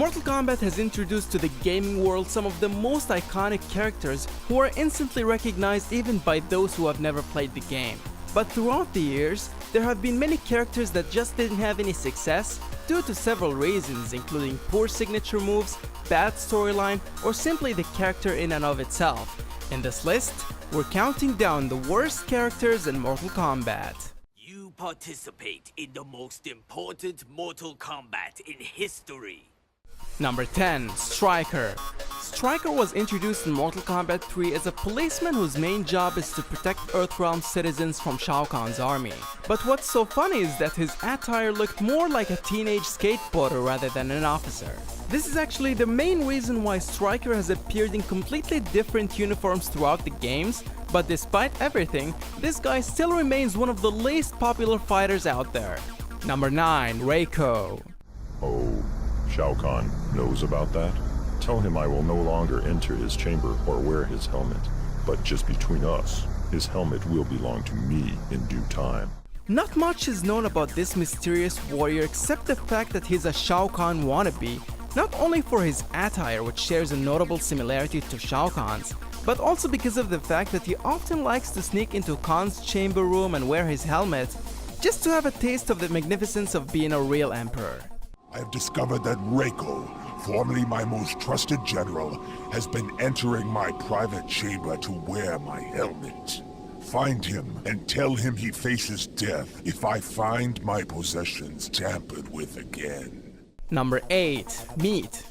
Mortal Kombat has introduced to the gaming world some of the most iconic characters who are instantly recognized even by those who have never played the game. But throughout the years, there have been many characters that just didn't have any success due to several reasons, including poor signature moves, bad storyline, or simply the character in and of itself. In this list, we're counting down the worst characters in Mortal Kombat. You participate in the most important Mortal Kombat in history. Number 10. Striker. Striker was introduced in Mortal Kombat 3 as a policeman whose main job is to protect Earthrealm citizens from Shao Kahn's army. But what's so funny is that his attire looked more like a teenage skateboarder rather than an officer. This is actually the main reason why Striker has appeared in completely different uniforms throughout the games, but despite everything, this guy still remains one of the least popular fighters out there. Number 9. Reiko. Oh, Shao Kahn knows about that? Tell him I will no longer enter his chamber or wear his helmet. But just between us, his helmet will belong to me in due time. Not much is known about this mysterious warrior except the fact that he's a Shao Kahn wannabe, not only for his attire, which shares a notable similarity to Shao Kahn's, but also because of the fact that he often likes to sneak into Kahn's chamber room and wear his helmet, just to have a taste of the magnificence of being a real emperor. I have discovered that Reiko, formerly my most trusted general, has been entering my private chamber to wear my helmet. Find him and tell him he faces death if I find my possessions tampered with again. Number 8. Meat.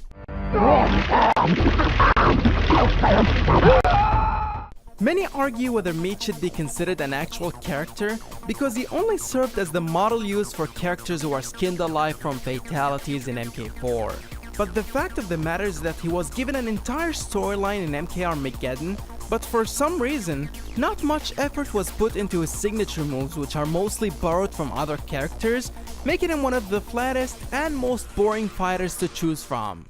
Many argue whether Meat should be considered an actual character because he only served as the model used for characters who are skinned alive from fatalities in MK4. But the fact of the matter is that he was given an entire storyline in MK Armageddon, but for some reason, not much effort was put into his signature moves, which are mostly borrowed from other characters, making him one of the flattest and most boring fighters to choose from.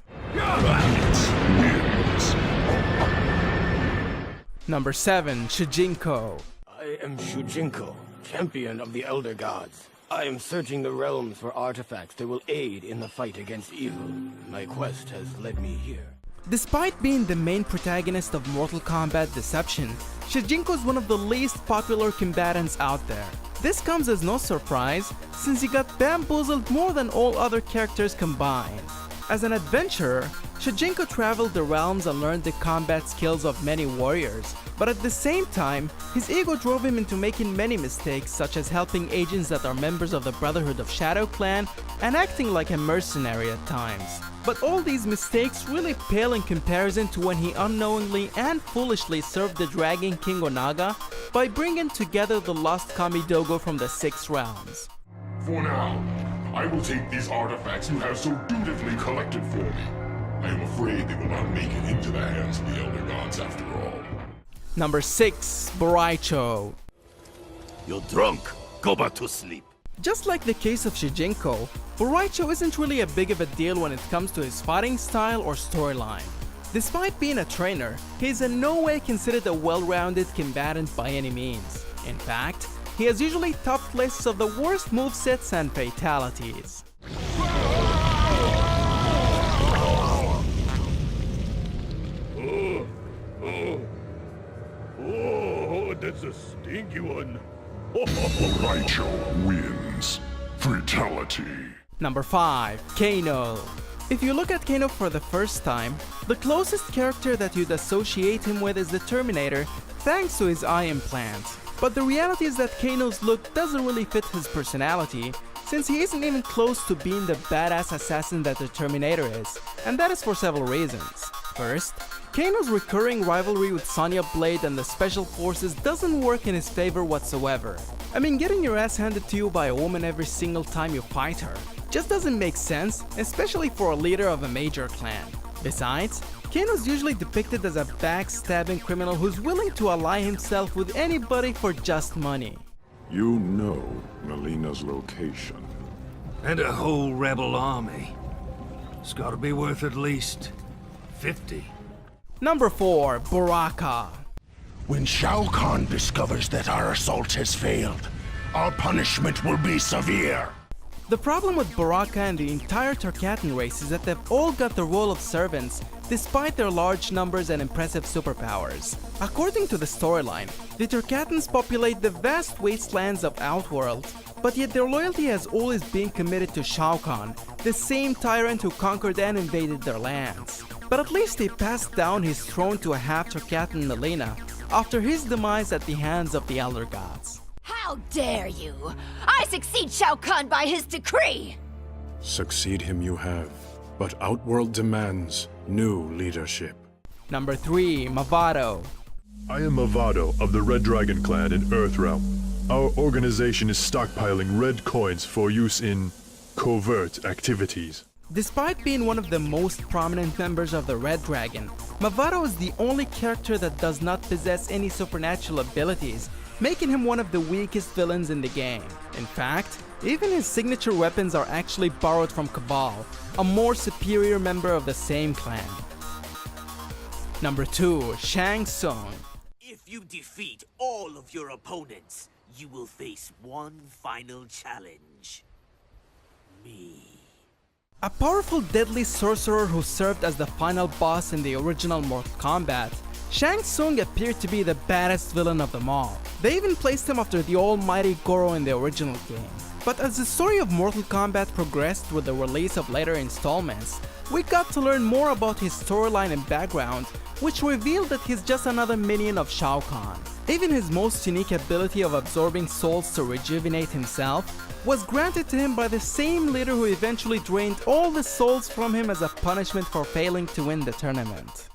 Number 7. Shujinko. I am Shujinko, champion of the Elder Gods. I am searching the realms for artifacts that will aid in the fight against evil. My quest has led me here. Despite being the main protagonist of Mortal Kombat Deception, Shujinko is one of the least popular combatants out there. This comes as no surprise, since he got bamboozled more than all other characters combined. As an adventurer, Shujinko traveled the realms and learned the combat skills of many warriors, but at the same time, his ego drove him into making many mistakes, such as helping agents that are members of the Brotherhood of Shadow Clan and acting like a mercenary at times. But all these mistakes really pale in comparison to when he unknowingly and foolishly served the Dragon King Onaga by bringing together the lost Kami Dogo from the 6 realms. For now, I will take these artifacts you have so dutifully collected for me. I am afraid they will not make it into the hands of the Elder Gods after all. Number 6. Boraicho. You're drunk. Go back to sleep. Just like the case of Shujinko, Boraicho isn't really a big of a deal when it comes to his fighting style or storyline. Despite being a trainer, he is in no way considered a well-rounded combatant by any means. In fact, he has usually topped lists of the worst movesets and fatalities. Oh, that's a stinky one. Boraicho wins. Fatality. Number 5. Kano. If you look at Kano for the first time, the closest character that you'd associate him with is the Terminator, thanks to his eye implant. But the reality is that Kano's look doesn't really fit his personality, since he isn't even close to being the badass assassin that the Terminator is, and that is for several reasons. First, Kano's recurring rivalry with Sonya Blade and the Special Forces doesn't work in his favor whatsoever. I mean, getting your ass handed to you by a woman every single time you fight her just doesn't make sense, especially for a leader of a major clan. Besides, Kano's usually depicted as a backstabbing criminal who's willing to ally himself with anybody for just money. You know Melina's location. And a whole rebel army. It's gotta be worth at least 50. Number 4. Baraka. When Shao Kahn discovers that our assault has failed, our punishment will be severe. The problem with Baraka and the entire Tarkatan race is that they've all got the role of servants despite their large numbers and impressive superpowers. According to the storyline, the Tarkatans populate the vast wastelands of Outworld, but yet their loyalty has always been committed to Shao Kahn, the same tyrant who conquered and invaded their lands. But at least he passed down his throne to a half-Tarkatan Melina after his demise at the hands of the Elder Gods. How dare you! I succeed Shao Kahn by his decree! Succeed him you have, but Outworld demands new leadership. Number 3. Mavado. I am Mavado of the Red Dragon Clan in Earthrealm. Our organization is stockpiling red coins for use in covert activities. Despite being one of the most prominent members of the Red Dragon, Mavado is the only character that does not possess any supernatural abilities, making him one of the weakest villains in the game. In fact, even his signature weapons are actually borrowed from Cabal, a more superior member of the same clan. Number 2. Shang Tsung. If you defeat all of your opponents, you will face one final challenge. Me. A powerful deadly sorcerer who served as the final boss in the original Mortal Kombat, Shang Tsung appeared to be the baddest villain of them all. They even placed him after the almighty Goro in the original game. But as the story of Mortal Kombat progressed with the release of later installments, we got to learn more about his storyline and background, which revealed that he's just another minion of Shao Kahn. Even his most unique ability of absorbing souls to rejuvenate himself was granted to him by the same leader who eventually drained all the souls from him as a punishment for failing to win the tournament.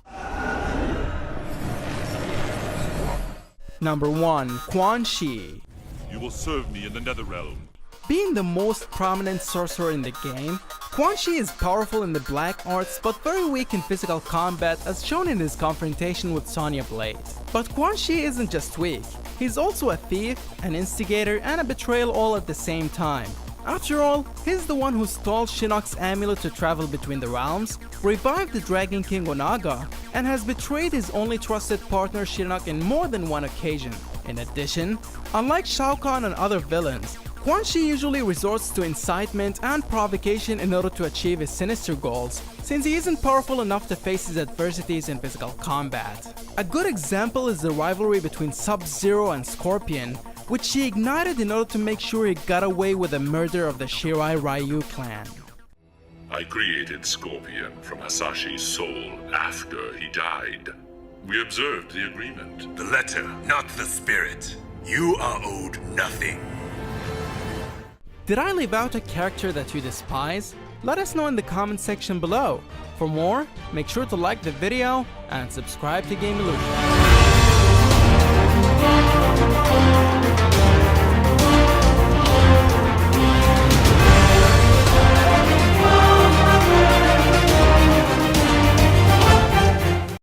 Number 1. Quan Chi. You will serve me in the Netherrealm. Being the most prominent sorcerer in the game, Quan Chi is powerful in the black arts but very weak in physical combat as shown in his confrontation with Sonya Blade. But Quan Chi isn't just weak, he's also a thief, an instigator, and a betrayal all at the same time. After all, he's the one who stole Shinnok's amulet to travel between the realms, revived the Dragon King Onaga, and has betrayed his only trusted partner Shinnok in more than one occasion. In addition, unlike Shao Kahn and other villains, Quan Chi usually resorts to incitement and provocation in order to achieve his sinister goals, since he isn't powerful enough to face his adversities in physical combat. A good example is the rivalry between Sub-Zero and Scorpion, which he ignited in order to make sure he got away with the murder of the Shirai Ryu clan. I created Scorpion from Hasashi's soul after he died. We observed the agreement. The letter, not the spirit. You are owed nothing. Did I leave out a character that you despise? Let us know in the comment section below. For more, make sure to like the video and subscribe to Game Illusion.